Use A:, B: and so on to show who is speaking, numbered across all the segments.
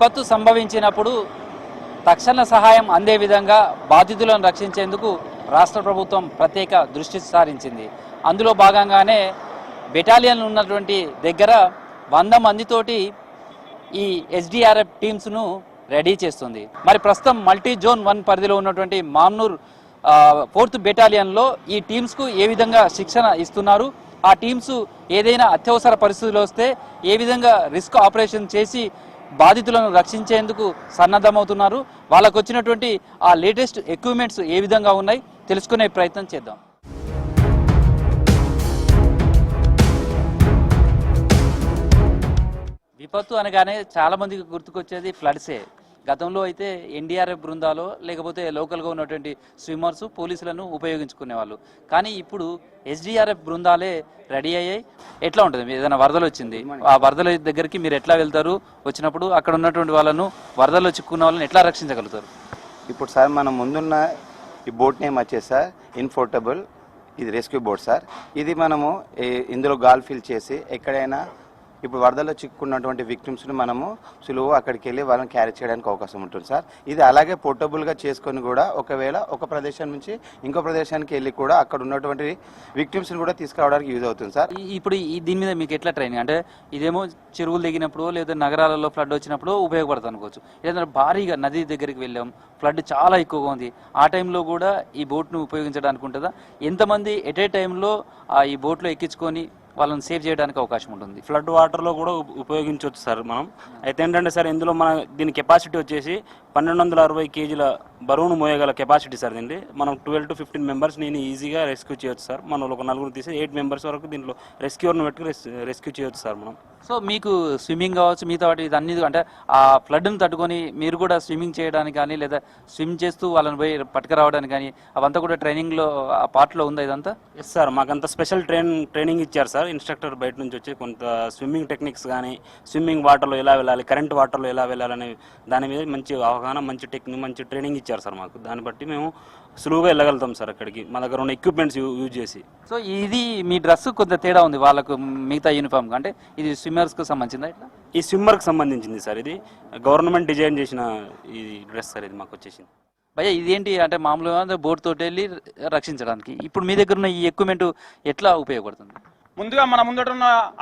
A: విపత్తు సంభవించినప్పుడు తక్షణ సహాయం అందే విధంగా బాధితులను రక్షించేందుకు రాష్ట్ర ప్రభుత్వం ప్రత్యేక దృష్టి సారించింది. అందులో భాగంగానే బెటాలియన్లు ఉన్నటువంటి దగ్గర 100 మందితోటి ఈ ఎస్డిఆర్ఎఫ్ టీమ్స్ను రెడీ చేస్తుంది. మరి ప్రస్తుతం మల్టీ జోన్ 1 పరిధిలో ఉన్నటువంటి మామ్నూర్ 4th బెటాలియన్లో ఈ టీమ్స్కు ఏ విధంగా శిక్షణ ఇస్తున్నారు, ఆ టీమ్స్ ఏదైనా అత్యవసర పరిస్థితులు వస్తే ఏ విధంగా రిస్క్ ఆపరేషన్ చేసి బాధితులను రక్షించేందుకు సన్నద్ధమవుతున్నారు, వాళ్ళకు వచ్చినటువంటి ఆ లేటెస్ట్ ఎక్విప్మెంట్స్ ఏ విధంగా ఉన్నాయి తెలుసుకునే ప్రయత్నం చేద్దాం. విపత్తు అనగానే చాలా మందికి గుర్తుకొచ్చేది ఫ్లడ్సే. గతంలో అయితే ఎన్డీఆర్ఎఫ్ బృందాలు లేకపోతే లోకల్గా ఉన్నటువంటి స్విమ్మర్స్ పోలీసులను ఉపయోగించుకునేవాళ్ళు. కానీ ఇప్పుడు ఎస్డిఆర్ఎఫ్ బృందాలే రెడీ అయ్యాయి. ఎట్లా ఉంటుంది? ఏదైనా వరదలు వచ్చింది, ఆ వరదల దగ్గరికి మీరు ఎట్లా వెళ్తారు? వచ్చినప్పుడు అక్కడ ఉన్నటువంటి వాళ్ళను, వరదల్లో చిక్కున్న వాళ్ళని ఎట్లా రక్షించగలుగుతారు?
B: ఇప్పుడు సార్ మనం ముందున్న ఈ బోట్ నేమ్ వచ్చేసి సార్ ఇన్ఫోర్టబుల్, ఇది రెస్క్యూ బోట్ సార్. ఇది మనము ఇందులో గాల్ ఫిల్ చేసి ఎక్కడైనా ఇప్పుడు వరదల్లో చిక్కున్నటువంటి విక్టిమ్స్ని మనము సులువు అక్కడికి వెళ్ళి వాళ్ళని క్యారీ చేయడానికి అవకాశం ఉంటుంది సార్. ఇది అలాగే పోర్టబుల్గా చేసుకొని కూడా ఒకవేళ ఒక ప్రదేశం నుంచి ఇంకో ప్రదేశానికి వెళ్ళి కూడా అక్కడ ఉన్నటువంటి విక్టిమ్స్ని కూడా తీసుకురావడానికి యూజ్ అవుతుంది సార్.
A: ఇప్పుడు దీని మీద మీకు ఎట్లా ట్రైనింగ్? అంటే ఇదేమో చెరువులు దిగినప్పుడు లేదా నగరాలలో ఫ్లడ్ వచ్చినప్పుడు ఉపయోగపడుతుంది అనుకోవచ్చు. ఏదైనా భారీగా నది దగ్గరికి వెళ్ళాం, ఫ్లడ్ చాలా ఎక్కువగా ఉంది, ఆ టైంలో కూడా ఈ బోట్ను ఉపయోగించడానికి ఉంటుందా? ఎంతమంది ఎట్ ఏ టైంలో ఈ బోట్లో ఎక్కించుకొని వాళ్ళని సేవ్ చేయడానికి అవకాశం ఉంటుంది?
C: ఫ్లడ్ వాటర్లో కూడా ఉపయోగించవచ్చు సార్ మనం. అయితే ఏంటంటే సార్ ఇందులో మన దీని కెపాసిటీ వచ్చేసి 1260 కేజీల బరువును మోయగల కెపాసిటీ సార్. దీన్ని మనం 12 to 15 మెంబర్స్ నేను ఈజీగా రెస్క్యూ చేయొచ్చు సార్. మనం ఒక 4 తీసి 8 మెంబర్స్ వరకు దీంట్లో రెస్క్యూర్ను పెట్టుకుని రెస్క్యూ చేయొచ్చు సార్ మనం.
A: సో మీకు స్విమ్మింగ్ కావచ్చు, మిగతా వాటి ఇదన్నీ అంటే ఆ ఫ్లడ్ను తట్టుకొని మీరు కూడా స్విమ్మింగ్ చేయడానికి కానీ లేదా స్విమ్ చేస్తూ వాళ్ళని పోయి పట్టుకురావడానికి కానీ అవంతా కూడా ట్రైనింగ్లో ఆ పార్ట్లో ఉందా ఇదంతా?
C: ఎస్ సార్, మాకంత స్పెషల్ ట్రైనింగ్ ఇచ్చారు సార్. ఇన్స్ట్రక్టర్ బయట నుంచి వచ్చి కొంత స్విమ్మింగ్ టెక్నిక్స్ కానీ, స్విమ్మింగ్ వాటర్లో ఎలా వెళ్ళాలి, కరెంట్ వాటర్లో ఎలా వెళ్ళాలనే దాని మీద మంచి అవగాహన, మంచి ట్రైనింగ్ ఇచ్చారు సార్ మాకు. దాన్ని బట్టి మేము సులువుగా వెళ్ళగలుగుతాం సార్ అక్కడికి, మా దగ్గర ఉన్న ఎక్విప్మెంట్స్ యూజ్ చేసి.
A: సో ఇది మీ డ్రెస్ కొంత తేడా ఉంది వాళ్ళకు మిగతా యూనిఫామ్ అంటే ఇది స్విమ్మర్స్కి సంబంధించిందా? ఇట్లా
C: ఈ స్విమ్మర్కి సంబంధించింది సార్. ఇది గవర్నమెంట్ డిజైన్ చేసిన ఈ డ్రెస్ సార్. ఇది మాకు వచ్చేసింది.
A: భయ్యా ఇదేంటి అంటే మామూలుగా బోట్ తోటి వెళ్ళి రక్షించడానికి ఇప్పుడు మీ దగ్గర ఉన్న ఈ ఎక్విప్మెంట్ ఎట్లా ఉపయోగపడుతుంది?
D: ముందుగా మన ముందట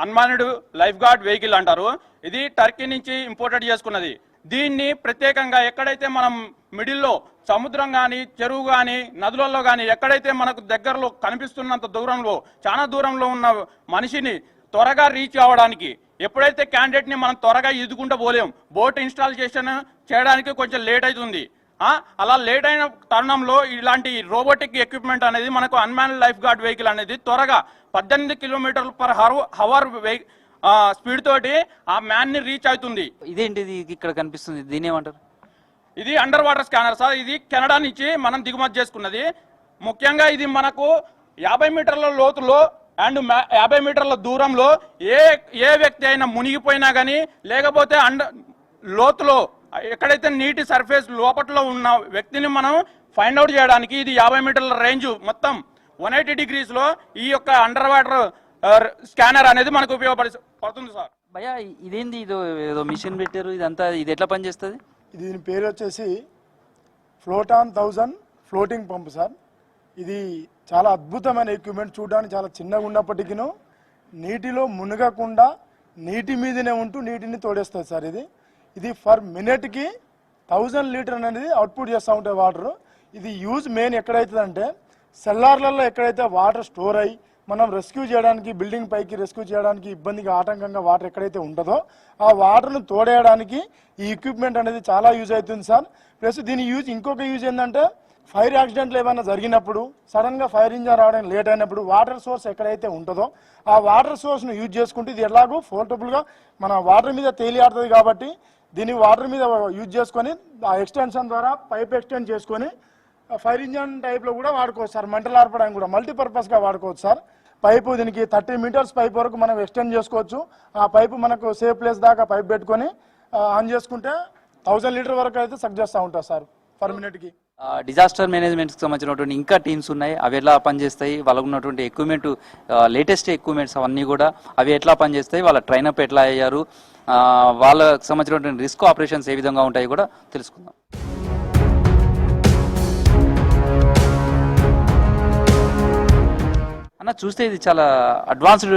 D: అన్మాన్డ్ లైఫ్ గార్డ్ వెహికల్ అంటారు. ఇది టర్కీ నుంచి ఇంపోర్టెడ్ చేసుకున్నది. దీన్ని ప్రత్యేకంగా ఎక్కడైతే మనం మిడిల్లో సముద్రం కానీ, చెరువు కానీ, నదులలో కానీ ఎక్కడైతే మనకు దగ్గరలో కనిపిస్తున్నంత దూరంలో, చాలా దూరంలో ఉన్న మనిషిని త్వరగా రీచ్ అవ్వడానికి, ఎప్పుడైతే క్యాండిడేట్ని మనం త్వరగా ఈదుకుంటూ పోలేం, బోట్ ఇన్స్టాలేషన్ చేయడానికి కొంచెం లేట్ అవుతుంది. అలా లేట్ అయిన తరుణంలో ఇలాంటి రోబోటిక్ ఎక్విప్మెంట్ అనేది మనకు అన్మాన్డ్ లైఫ్ గార్డ్ వెహికల్ అనేది త్వరగా 18 km/h స్పీడ్ తోటి ఆ మ్యాన్ ని రీచ్ అవుతుంది.
A: ఇదేంటిది ఇక్కడ కనిపిస్తుంది, దీని ఏమంటారు?
D: ఇది అండర్ వాటర్ స్కానర్ సార్. ఇది కెనడా నుంచి మనం దిగుమతి చేసుకున్నది. ముఖ్యంగా ఇది మనకు 50 మీటర్ల లోతులో అండ్ 50 మీటర్ల దూరంలో ఏ వ్యక్తి అయినా మునిగిపోయినా కానీ, లేకపోతే లోతులో ఎక్కడైతే నీటి సర్ఫేస్ లోపట్లో ఉన్న వ్యక్తిని మనం ఫైండ్ అవుట్ చేయడానికి ఇది 50 మీటర్ల రేంజ్ మొత్తం 180 degrees ఈ యొక్క అండర్ వాటర్ స్కానర్ అనేది మనకు ఉపయోగపడుతుంది సార్.
A: భయ్యా ఇదేంది, ఏదో మిషన్ పెట్టారు, ఇదంతా ఇది ఎట్లా పనిచేస్తుంది?
E: దీని పేరు వచ్చేసి ఫ్లోటాన్ 1000 ఫ్లోటింగ్ పంప్ సార్. ఇది చాలా అద్భుతమైన ఎక్విప్మెంట్. చూడడానికి చాలా చిన్నగా ఉన్నప్పటికీ నీటిలో మునగకుండా నీటి మీదనే ఉంటూ నీటిని తోడేస్తుంది సార్. ఇది ఫర్ మినిట్కి 1000 లీటర్ అనేది అవుట్పుట్ చేస్తూ ఉంటాయి వాటర్. ఇది యూజ్ మెయిన్ ఎక్కడైతుందంటే సెల్లార్లలో ఎక్కడైతే వాటర్ స్టోర్ అయ్యి మనం రెస్క్యూ చేయడానికి, బిల్డింగ్ పైకి రెస్క్యూ చేయడానికి ఇబ్బందిగా ఆటంకంగా వాటర్ ఎక్కడైతే ఉంటుందో ఆ వాటర్ను తోడేయడానికి ఈ ఎక్విప్మెంట్ అనేది చాలా యూజ్ అవుతుంది సార్. ప్లస్ దీని ఇంకొక యూజ్ ఏంటంటే ఫైర్ యాక్సిడెంట్లు ఏమైనా జరిగినప్పుడు, సడన్గా ఫైర్ ఇంజన్ రావడానికి లేట్ అయినప్పుడు వాటర్ సోర్స్ ఎక్కడైతే ఉంటుందో ఆ వాటర్ సోర్స్ను యూజ్ చేసుకుంటే ఇది ఎలాగో పోర్టబుల్గా మన వాటర్ మీద తేలియాడుతుంది కాబట్టి దీన్ని వాటర్ మీద యూజ్ చేసుకొని ఆ ఎక్స్టెన్షన్ ద్వారా పైప్ ఎక్స్టెండ్ చేసుకొని ఫైర్ ఇంజన్ టైప్లో కూడా వాడుకోవచ్చు సార్. మంటలు ఆర్పడానికి కూడా మల్టీపర్పస్గా వాడుకోవచ్చు సార్. పైపు దీనికి 30 మీటర్స్ పైప్ వరకు మనం ఎక్స్టెండ్ చేసుకోవచ్చు. ఆ పైపు మనకు సేఫ్ ప్లేస్ దాకా పైప్ పెట్టుకొని ఆన్ చేసుకుంటే 1000 లీటర్ వరకు అయితే సక్ చేస్తూ ఉంటారు సార్ పర్ మినిట్కి.
A: డిజాస్టర్ మేనేజ్మెంట్కి సంబంధించినటువంటి ఇంకా టీమ్స్ ఉన్నాయి, అవి ఎలా పనిచేస్తాయి, వాళ్ళకు ఉన్నటువంటి ఎక్విప్మెంట్, లేటెస్ట్ ఎక్విప్మెంట్స్ అవన్నీ కూడా అవి ఎట్లా పనిచేస్తాయి, వాళ్ళ ట్రైనప్ ఎట్లా అయ్యారు, వాళ్ళకి సంబంధించినటువంటి రిస్క్ ఆపరేషన్స్ ఏ విధంగా ఉంటాయి కూడా తెలుసుకుందాం. అన్న చూస్తే ఇది చాలా అడ్వాన్స్డ్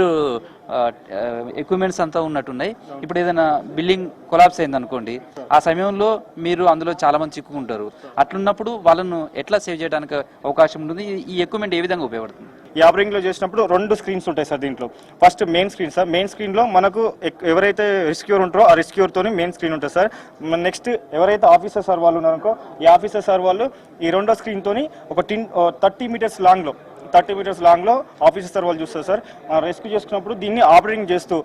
A: ఎక్విప్మెంట్స్ అంతా ఉన్నట్టున్నాయి. ఇప్పుడు ఏదైనా బిల్డింగ్ కొలాప్స్ అయింది అనుకోండి, ఆ సమయంలో మీరు అందులో చాలా మంది చిక్కుకుంటారు. అట్లున్నప్పుడు వాళ్ళను ఎట్లా సేవ్ చేయడానికి అవకాశం ఉంటుంది? ఈ ఎక్విప్మెంట్ ఏ విధంగా ఉపయోగపడుతుంది?
F: ఈ ఆపరేటింగ్ లో చేసినప్పుడు 2 స్క్రీన్స్ ఉంటాయి సార్. దీంట్లో first main screen sir. Main screen లో మనకు ఎవరైతే రెస్క్యూర్ ఉంటారో ఆ రెస్క్యూర్ తోని మెయిన్ స్క్రీన్ ఉంటుంది సార్. నెక్స్ట్ ఎవరైతే ఆఫీసర్ సార్ వాళ్ళు ఉన్నారనుకో, ఈ ఆఫీసర్ సార్ వాళ్ళు ఈ 2వ స్క్రీన్ తోని ఒక 30 మీటర్స్ లాంగ్ లో ఆఫీసర్ వాళ్ళు చూస్తారు సార్. రెస్క్యూ చేసుకున్నప్పుడు దీన్ని ఆపరేటింగ్ చేస్తూ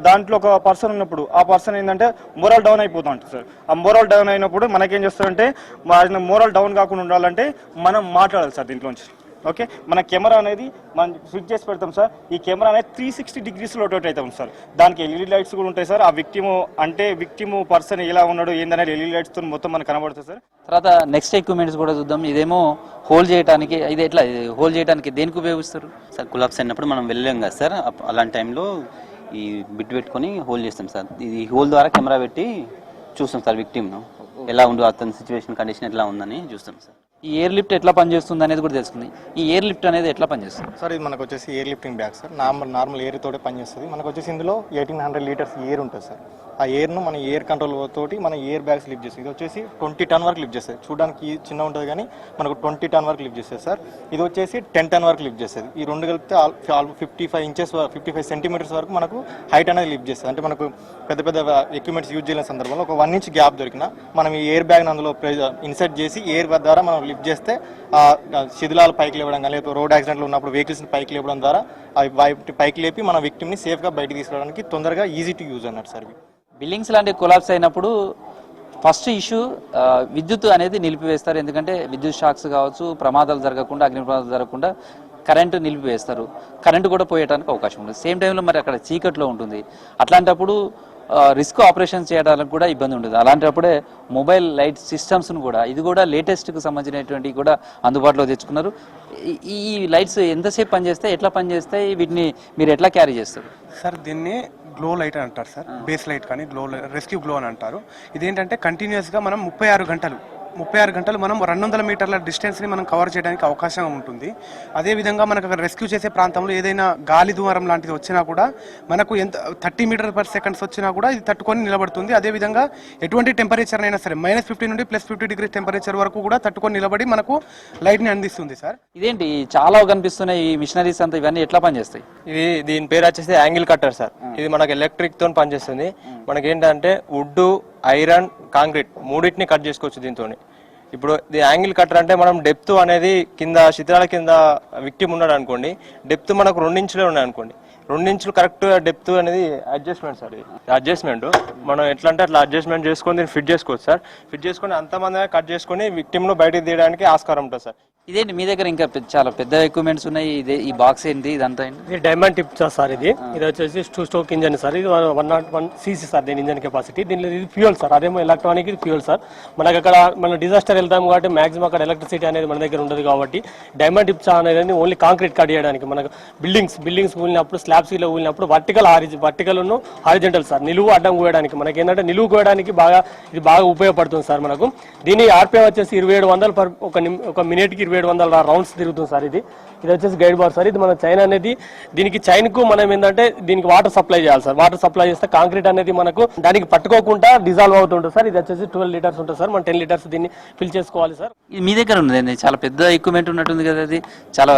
F: దాంట్లో ఒక పర్సన్ ఉన్నప్పుడు ఆ పర్సన్ ఏంటంటే మోరల్ డౌన్ అయిపోతా ఉంటుంది సార్. ఆ మోరల్ డౌన్ అయినప్పుడు మనకేం చేస్తారంటే మోరల్ డౌన్ కాకుండా ఉండాలంటే మనం మాట్లాడాలి సార్ దీంట్లోంచి. ఓకే, మన కెమెరా అనేది మనం స్విచ్ చేసి పెడతాం సార్. ఈ కెమెరా అనేది 360 డిగ్రీస్లో రొటేట్ అవుతాం సార్. దానికి ఎల్ఈడి లైట్స్ కూడా ఉంటాయి సార్. ఆ విక్టిమ్ పర్సన్ ఎలా ఉన్నాడు ఏందనేది ఎల్ఈడి లైట్స్ తో మొత్తం మనకు కనబడుతుంది సార్.
A: తర్వాత నెక్స్ట్ ఎక్విప్మెంట్స్ కూడా చూద్దాం. ఇదేమో హోల్డ్ చేయడానికి, ఇది ఎట్లా హోల్డ్ చేయడానికి దేనికి ఉపయోగిస్తారు
G: సార్? కులాప్స్ అయినప్పుడు మనం వెళ్ళలేం కదా సార్, అలాంటి టైంలో ఈ బిట్ పెట్టుకొని హోల్డ్ చేస్తాం సార్. ఇది హోల్ ద్వారా కెమెరా పెట్టి చూస్తాం సార్ విక్టిమ్ను ఎలా ఉందో, అతని సిచ్యువేషన్ కండిషన్ ఎట్లా ఉందని చూస్తాం సార్.
A: ఈ ఎయిర్ లిఫ్ట్ ఎట్లా పనిచేస్తుంది అనేది కూడా తెలుస్తుంది. ఈ ఎయిర్ లిఫ్ట్ అనేది ఎట్లా పనిచేస్తుంది
H: సార్? ఇది మనకు వచ్చేసి air lifting bag sir. Normal air తోటే పనిచేస్తుంది. మనకు వచ్చేసి ఇందులో 1800 లీటర్స్ ఎయిర్ ఉంటుంది సార్. ఆ ఎయిర్ను మన ఎయిర్ కంట్రోల్ తోటి మన ఎయిర్ బ్యాగ్స్ లిఫ్ట్ చేస్తుంది. ఇది వచ్చేసి 20 టన్ వరకు లిఫ్ట్ చేస్తుంది. చూడడానికి చిన్న ఉంటుంది కానీ మనకు 20 టన్ వరకు లిఫ్ట్ చేస్తుంది సార్. ఇది వచ్చేసి 10 టన్ వరకు లిఫ్ట్ చేస్తుంది. ఈ రెండు కలిపితే 55 సెంటీమీటర్స్ వరకు మనకు హైట్ అనేది లిఫ్ట్ చేస్తుంది. అంటే మనకు పెద్ద ఎక్విప్మెంట్స్ యూజ్ చేయలేని సందర్భంలో ఒక 1 ఇంచ్ గ్యాప్ దొరికినా మనం ఈ ఎయిర్ బ్యాగ్ అందులో ఇన్సర్ట్ చేసి ఎయిర్ ద్వారా మనం లిఫ్ట్ చేస్తే శిథిలాలు పైకి లేవడం కానీ లేదా రోడ్ యాక్సిడెంట్లు ఉన్నప్పుడు వెహికల్స్ని పైకి లేవడం ద్వారా అవి పైకి లేపి మన విక్టిమ్ని సేఫ్గా బయటకు తీసుకురావడానికి తొందరగా ఈజీ టు యూజ్ అన్నట్టు సార్.
A: బిల్డింగ్స్ లాంటి కొలాప్స్ అయినప్పుడు ఫస్ట్ ఇష్యూ విద్యుత్ అనేది నిలిపివేస్తారు. ఎందుకంటే విద్యుత్ షాక్స్ కావచ్చు, ప్రమాదాలు జరగకుండా, అగ్ని ప్రమాదాలు జరగకుండా కరెంటు నిలిపివేస్తారు. కరెంటు కూడా పోయడానికి అవకాశం ఉంటుంది. సేమ్ టైంలో మరి అక్కడ చీకట్లో ఉంటుంది. అట్లాంటప్పుడు రిస్క్ ఆపరేషన్ చేయడానికి కూడా ఇబ్బంది ఉంటుంది. అలాంటప్పుడే మొబైల్ లైట్ సిస్టమ్స్ను కూడా, ఇది కూడా లేటెస్ట్కి సంబంధించినటువంటి కూడా అందుబాటులో తెచ్చుకున్నారు. ఈ లైట్స్ ఎంతసేపు పనిచేస్తాయి, ఎట్లా పనిచేస్తాయి, వీటిని మీరు ఎట్లా క్యారీ చేస్తారు
I: సార్? దీన్ని గ్లో లైట్ అని అంటారు సార్. బేస్ లైట్ కానీ రెస్క్యూ గ్లో అని అంటారు. ఇదేంటంటే కంటిన్యూస్గా మనం 36 గంటలు మనం 200 మీటర్ల డిస్టెన్స్ని మనం కవర్ చేయడానికి అవకాశం ఉంటుంది. అదేవిధంగా మనకు అక్కడ రెస్క్యూ చేసే ప్రాంతంలో ఏదైనా గాలి దూరం లాంటిది వచ్చినా కూడా మనకు ఎంత 30 మీటర్ పర్ సెకండ్స్ వచ్చినా కూడా ఇది తట్టుకొని నిలబడుతుంది. అదేవిధంగా ఎటువంటి టెంపరేచర్ అయినా సరే -50 నుండి +50 డిగ్రీ టెంపరేచర్ వరకు కూడా తట్టుకొని నిలబడి మనకు లైట్ని అందిస్తుంది సార్.
A: ఇదేంటి చాలా కనిపిస్తున్నాయి ఈ మిషనరీస్ అంతా, ఇవన్నీ ఎట్లా పనిచేస్తాయి?
J: ఇది దీని పేరు వచ్చేసి యాంగిల్ కట్టర్ సార్. ఇది మనకు ఎలక్ట్రిక్ తో పనిచేస్తుంది. మనకి ఏంటంటే వుడ్, ఐరన్, కాంక్రీట్ మూడింటిని కట్ చేసుకోవచ్చు దీంతో. ఇప్పుడు ఇది యాంగిల్ కట్టర్ అంటే మనం డెప్త్ అనేది కింద శిథిలాల కింద విక్టిమ్ ఉన్నాడు అనుకోండి, డెప్త్ మనకు 2 ఇంచులే ఉన్నాయి అనుకోండి, 2 ఇంచులు కరెక్ట్ డెప్త్ అనేది అడ్జస్ట్మెంట్ సార్. ఇది అడ్జస్ట్మెంట్ మనం ఎట్లా అంటే అట్లా అడ్జస్ట్మెంట్ చేసుకొని దీన్ని ఫిట్ చేసుకోవచ్చు సార్. ఫిట్ చేసుకొని అంతమంది కట్ చేసుకొని విక్టిమ్ను బయటకు తీయడానికి ఆస్కారం ఉంటుంది సార్.
A: ఇదేంటి మీ దగ్గర ఇంకా చాలా పెద్ద ఎక్విప్మెంట్స్ ఉన్నాయి. ఇదే ఈ బాక్స్ ఏంటి ఇదంతా?
J: ఇది డైమండ్ టిప్ సార్. ఇది వచ్చేసి 2 స్ట్రోక్ ఇంజన్ సార్. ఇది 101 cc సార్ దీని ఇంజన్ కెపాసిటీ. దీనిలో ఇది ఫ్యూయల్ సార్, అదేమో ఎలక్ట్రానిక్, ఇది ఫ్యూయల్ సార్. మనకు అక్కడ మన డిజాస్టర్ వెళ్తాం కాబట్టి మాక్సిమం అక్కడ ఎలక్ట్రిసిటీ అనేది మన దగ్గర ఉండదు కాబట్టి డైమండ్ టిప్ అనేది ఓన్లీ కాంక్రీట్ కట్ చేయడానికి. మనకు బిల్డింగ్స్ ఊలినప్పుడు, స్లాబ్స్ ఇలా ఊలినప్పుడు వర్టికల్ హారిజెంటల్ సార్, నిలువు అడ్డం కోయడానికి. మనకి ఏంటంటే నిలువు కోయడానికి ఇది బాగా ఉపయోగపడుతుంది సార్ మనకు. దీని ఆర్పిఎం వచ్చేసి 2700 ఒక మినిట్కి 2700 రౌండ్స్ తిరుగుతుంది సార్. ఇది వచ్చేసి గైడ్ బార్ సార్. ఇది మన చైన్ అనేది, దీనికి చైన్ కు మనం ఏంటంటే దీనికి వాటర్ సప్లై చేయాలి సార్. వాటర్ సప్లై చేస్తే కాంక్రీట్ అనేది మనకు దానికి పట్టుకోకుండా డిజాల్వ్ అవుతుంటుంది సార్. ఇది వచ్చేసి 12 లీటర్స్ ఉంటుంది సార్. మనం 10 లీటర్స్ దీన్ని ఫిల్ చేసుకోవాలి సార్.
A: మీ దగ్గర ఉంది చాలా పెద్ద ఎక్విప్మెంట్ ఉన్నట్టుంది కదా? అది చాలా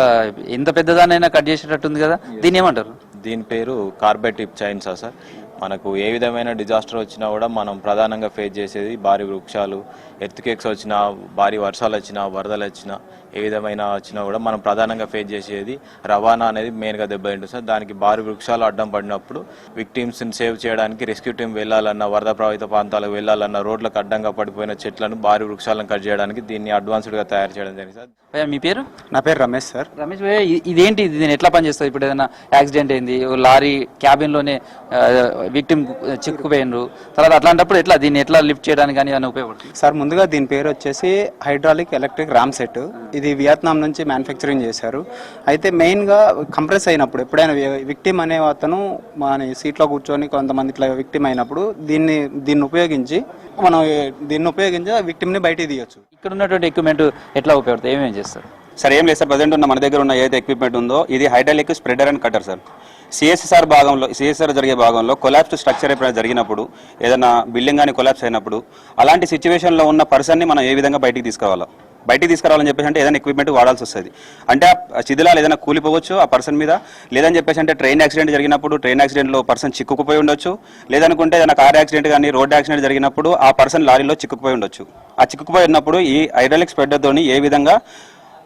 A: ఎంత పెద్దదానైనా కట్ చేసేటట్టుంది కదా, దీన్ని ఏమంటారు?
K: దీని పేరు కార్బెట్ టిప్ చైన్స్ సార్. మనకు ఏ విధమైన డిజాస్టర్ వచ్చినా కూడా మనం ప్రధానంగా ఫేస్ చేసేది భారీ వృక్షాలు, ఎర్త్క్వేక్స్ వచ్చినా, భారీ వర్షాలు వచ్చినా, వరదలు వచ్చినా, ఏ విధమైన వచ్చినా కూడా మనం ప్రధానంగా ఫేస్ చేసేది రవాణా అనేది మెయిన్గా దెబ్బతింటుంది సార్. దానికి భారీ వృక్షాలు అడ్డం పడినప్పుడు విక్టిమ్స్ని సేవ్ చేయడానికి రెస్క్యూ టీం వెళ్ళాలన్నా, వరద ప్రభావిత ప్రాంతాలకు వెళ్ళాలన్నా, రోడ్లకు అడ్డంగా పడిపోయిన చెట్లను, భారీ వృక్షాలను కట్ చేయడానికి దీన్ని అడ్వాన్స్డ్గా తయారు చేయడం జరిగింది సార్.
A: మీ పేరు?
H: నా పేరు రమేష్ సార్.
A: రమేష్ ఇదేంటి, దీన్ని ఎట్లా పనిచేస్తుంది? ఇప్పుడు ఏదైనా యాక్సిడెంట్ అయింది, లారీ క్యాబిన్లోనే విక్టిమ్ చిక్కుపోయినరు, తర్వాత అట్లాంటప్పుడు ఎట్లా దీన్ని ఎట్లా లిఫ్ట్ చేయడానికి కానీ అని ఉపయోగపడుతుంది?
L: సార్ ముందుగా దీని పేరు వచ్చేసి హైడ్రాలిక్ ఎలక్ట్రిక్ రామ్ సెట్. ఇది వియత్నాం నుంచి మ్యానుఫ్యాక్చరింగ్ చేశారు. అయితే మెయిన్గా కంప్రెస్ అయినప్పుడు ఎప్పుడైనా విక్టిమ్ అనే అతను మన సీట్లో కూర్చొని కొంతమంది ఇట్లా విక్టిమ్ అయినప్పుడు దీన్ని ఉపయోగించి విక్టిమ్ని బయటికి తీయొచ్చు.
A: ఇక్కడ ఉన్నటువంటి ఎక్విప్మెంట్ ఎట్లా ఉపయోగపడుతుంది, ఏమేమి చేస్తారు?
M: సార్ ఏం లేదు సార్, ప్రజెంట్ ఉన్న మన దగ్గర ఉన్న ఏదైతే ఎక్విప్మెంట్ ఉందో ఇది hydraulic spreader and cutter sir. CSR జరిగే భాగంలో కొలాప్స్ స్ట్రక్చర్ ఎప్పుడైనా జరిగినప్పుడు, ఏదైనా బిల్డింగ్ కానీ కొలాప్స్ అయినప్పుడు అలాంటి సిచ్యువేషన్లో ఉన్న పర్సన్ని మనం ఏ విధంగా బయటికి తీసుకురావాలని చెప్పేసి అంటే ఏదైనా ఎక్విప్మెంట్ వాడాల్సి వస్తుంది. అంటే ఆ శిథిలాలు ఏదైనా కూలిపోవచ్చు ఆ పర్సన్ మీద, లేదని చెప్పేసి అంటే ట్రైన్ యాక్సిడెంట్ జరిగినప్పుడు ట్రైన్ యాక్సిడెంట్లో పర్సన్ చిక్కుకుపోయి ఉండొచ్చు, లేదనుకుంటే ఏదైనా కార్ యాక్సిడెంట్ కానీ రోడ్ యాక్సిడెంట్ జరిగినప్పుడు ఆ పర్సన్ లారీలో చిక్కుకుపోయి ఉండొచ్చు. ఆ చిక్కుకుపోయి ఉన్నప్పుడు ఈ హైడ్రాలిక్ స్ప్రెడర్తోని ఏ విధంగా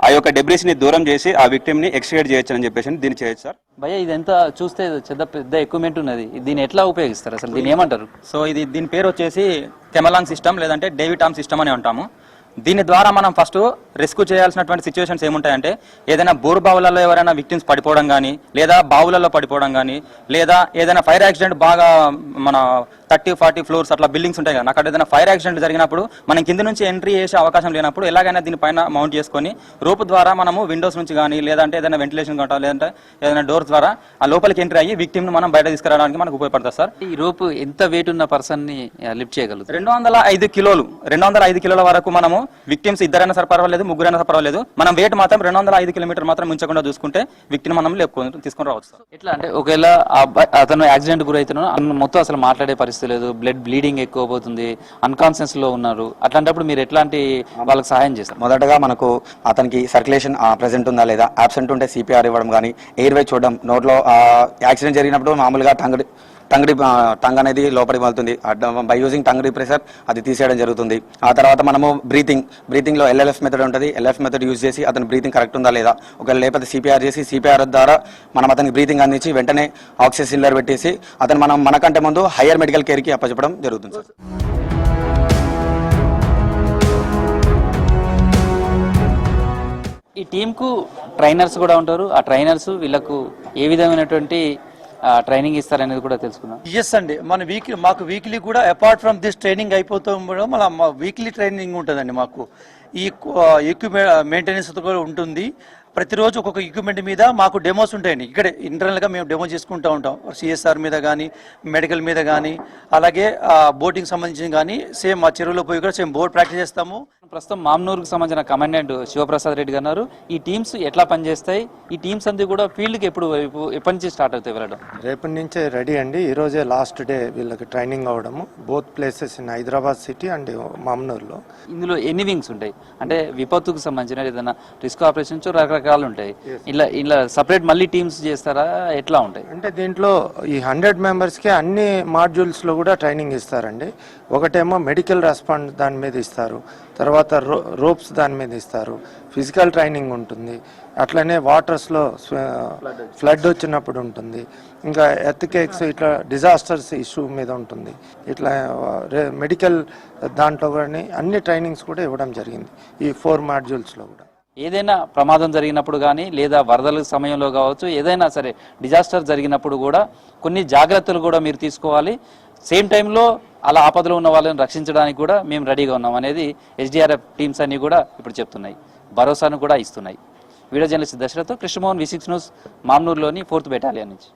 M: ఆ యొక్క డెబ్రిస్ని దూరం చేసి ఆ విక్టిమ్ని ఎక్స్ట్రాక్ట్ చేయొచ్చు అని చెప్పేసి దీన్ని చేయొచ్చు సార్.
A: భయ్య ఇదంతా చూస్తే పెద్ద ఎక్విప్మెంట్ ఉన్నది, దీన్ని ఎట్లా ఉపయోగిస్తారు అసలు, దీన్ని ఏమంటారు?
L: సో దీని పేరు వచ్చేసి కెమలాంగ్ సిస్టమ్ లేదంటే డేవిటామ్ సిస్టమ్ అని అంటాము. దీని ద్వారా మనం ఫస్ట్ రెస్క్యూ చేయాల్సినటువంటి సిచ్యువేషన్స్ ఏముంటాయంటే ఏదైనా బోరు బావులలో ఎవరైనా విక్టిమ్స్ పడిపోవడం కానీ, లేదా బావులలో పడిపోవడం కానీ, లేదా ఏదైనా ఫైర్ యాక్సిడెంట్ బాగా మన 30-40 ఫ్లోర్స్ అట్లా బిల్డింగ్స్ ఉంటాయి కదా, అక్కడ ఏదైనా ఫైర్ యాక్సిడెంట్ జరిగినప్పుడు మనం కింద నుంచి ఎంట్రీ చేసే అవకాశం లేనప్పుడు ఎలాగైనా దీనిపైన మౌంట్ చేసుకొని రోప్ ద్వారా మనము విండోస్ నుంచి కానీ, లేదంటే ఏదైనా వెంటిలేషన్ కానీ, లేదంటే ఏదైనా డోర్స్ ద్వారా ఆ లోపలికి ఎంట్రీ అయ్యి విక్టిమ్ని మనం బయట తీసుకురావడానికి మనకు ఉపయోగపడుతుంది సార్.
A: ఈ రోప్ ఎంత వెయిట్ ఉన్న పర్సన్ని లిఫ్ట్ చేయగలుగుతారు?
L: 205 కిలోల వరకు మనము విక్టిమ్స్ ఇద్దరైనా సరే పర్వాలేదు, ముగ్గురైనా సరే పర్వాలేదు, మనం వెయిట్ మాత్రం 205 కిలోమీటర్ మాత్రం మించకుండా చూసుకుంటే విక్టిమ్ మనం తీసుకొని రావచ్చు సార్.
A: ఎట్లా అంటే ఒకవేళ అతను యాక్సిడెంట్ గురైతున్నాడు, మొత్తం అసలు మాట్లాడే పరిస్థితి లేదు, బ్లడ్ బ్లీడింగ్ ఎక్కువ పోతుంది, అన్కాన్షియస్ లో ఉన్నారు, అట్లాంటప్పుడు మీరు ఎట్లాంటి వాళ్ళకి సహాయం చేస్తారు?
N: మొదటగా మనకు అతనికి సర్క్యులేషన్ ప్రెసెంట్ ఉందా లేదా, అబ్సెంట్ ఉంటే సిపిఆర్ ఇవ్వడం కానీ, ఎయిర్ వే చూడడం, నోట్లో యాక్సిడెంట్ జరిగినప్పుడు మామూలుగా టంగ్ అనేది లోపలికి వెళ్తుంది, బై యూజింగ్ టంగ్ డిప్రెసర్ అది తీసేయడం జరుగుతుంది. ఆ తర్వాత మనము బ్రీతింగ్లో ఎల్ఎల్ఎఫ్ మెథడ్ ఉంటుంది, ఎల్ఎఫ్ మెథడ్ యూజ్ చేసి అతని బ్రీతింగ్ కరెక్ట్ ఉందా లేదా, ఒకవేళ లేకపోతే సిపిఆర్ చేసి సిపిఆర్ ద్వారా మనం అతనికి బ్రీతింగ్ అందించి వెంటనే ఆక్సిజన్ సిలిండర్ పెట్టేసి అతను మనకంటే ముందు హయ్యర్ మెడికల్ కేర్కి అప్పచెప్పడం జరుగుతుంది సార్.
A: ఈ టీంకు ట్రైనర్స్ కూడా ఉంటారు, ఆ ట్రైనర్స్ వీళ్ళకు ఏ విధమైనటువంటి ట్రైనింగ్ ఇస్తారనేది కూడా తెలుసుకుందాం.
O: ఎస్ అండి, మాకు వీక్లీ కూడా అపార్ట్ ఫ్రమ్ దిస్ ట్రైనింగ్ అయిపోతూ మళ్ళీ వీక్లీ ట్రైనింగ్ ఉంటుందండి. మాకు ఈ ఎక్విప్మెంట్ మెయింటెనెన్స్ కూడా ఉంటుంది. ప్రతిరోజు ఒక్కొక్క ఎక్విప్మెంట్ మీద మాకు డెమోస్ ఉంటాయండి. ఇక్కడే ఇంటర్నల్గా మేము డెమో చేసుకుంటూ ఉంటాం, సిఎస్ఆర్ మీద కానీ, మెడికల్ మీద కానీ, అలాగే బోటింగ్ సంబంధించి కానీ సేమ్ మా చెరువులో పోయి కూడా సేమ్ బోట్ ప్రాక్టీస్ చేస్తాము.
A: ప్రస్తుతం మామ్నూరుకు సంబంధించిన కమాండెంట్ శివప్రసాద్ రెడ్డి గారు ఉన్నారు. ఈ టీమ్స్ ఎట్లా పనిచేస్తాయి, ఈ టీమ్స్ అంతా కూడా ఫీల్డ్కి ఎప్పటి నుంచి స్టార్ట్ అవుతాయి వెళ్ళడం?
E: రేపటి నుంచే రెడీ అండి. ఈరోజే లాస్ట్ డే వీళ్ళకి ట్రైనింగ్ అవ్వడము, both places in Hyderabad city and మామ్నూరులో.
A: ఇందులో ఎన్ని వింగ్స్ ఉంటాయి అంటే విపత్తుకు సంబంధించిన ఏదైనా రిస్క్ ఆపరేషన్స్ రకరకాలు ఉంటాయి, ఇలా సపరేట్ మళ్ళీ టీమ్స్ చేస్తారా, ఎట్లా ఉంటాయి?
E: అంటే దీంట్లో ఈ 100 మెంబర్స్కి అన్ని మాడ్యూల్స్లో కూడా ట్రైనింగ్ ఇస్తారండి. ఒకటేమో మెడికల్ రెస్పాన్స్ దాని మీద ఇస్తారు, తర్వాత రోప్స్ దాని మీద ఇస్తారు, ఫిజికల్ ట్రైనింగ్ ఉంటుంది, అట్లనే వాటర్స్లో ఫ్లడ్ వచ్చినప్పుడు ఉంటుంది, ఇంకా ఎర్త్క్వేక్స్ ఇట్లా డిజాస్టర్స్ ఇష్యూ మీద ఉంటుంది, ఇట్లా మెడికల్ దాంట్లో కానీ అన్ని ట్రైనింగ్స్ కూడా ఇవ్వడం జరిగింది ఈ 4 మాడ్యూల్స్లో కూడా.
A: ఏదైనా ప్రమాదం జరిగినప్పుడు కానీ, లేదా వరదల సమయంలో కావచ్చు, ఏదైనా సరే డిజాస్టర్ జరిగినప్పుడు కూడా కొన్ని జాగ్రత్తలు కూడా మీరు తీసుకోవాలి. సేమ్ టైంలో అలా ఆపదలో ఉన్న వాళ్ళని రక్షించడానికి కూడా మేము రెడీగా ఉన్నాం అనేది ఎస్డిఆర్ఎఫ్ టీమ్స్ అన్ని కూడా ఇప్పుడు చెప్తున్నాయి, భరోసాను కూడా ఇస్తున్నాయి. Video journalist Dasharath, Krishnamohan, V6 news, మామ్నూరులోని 4th బెటాలియన్ నుంచి.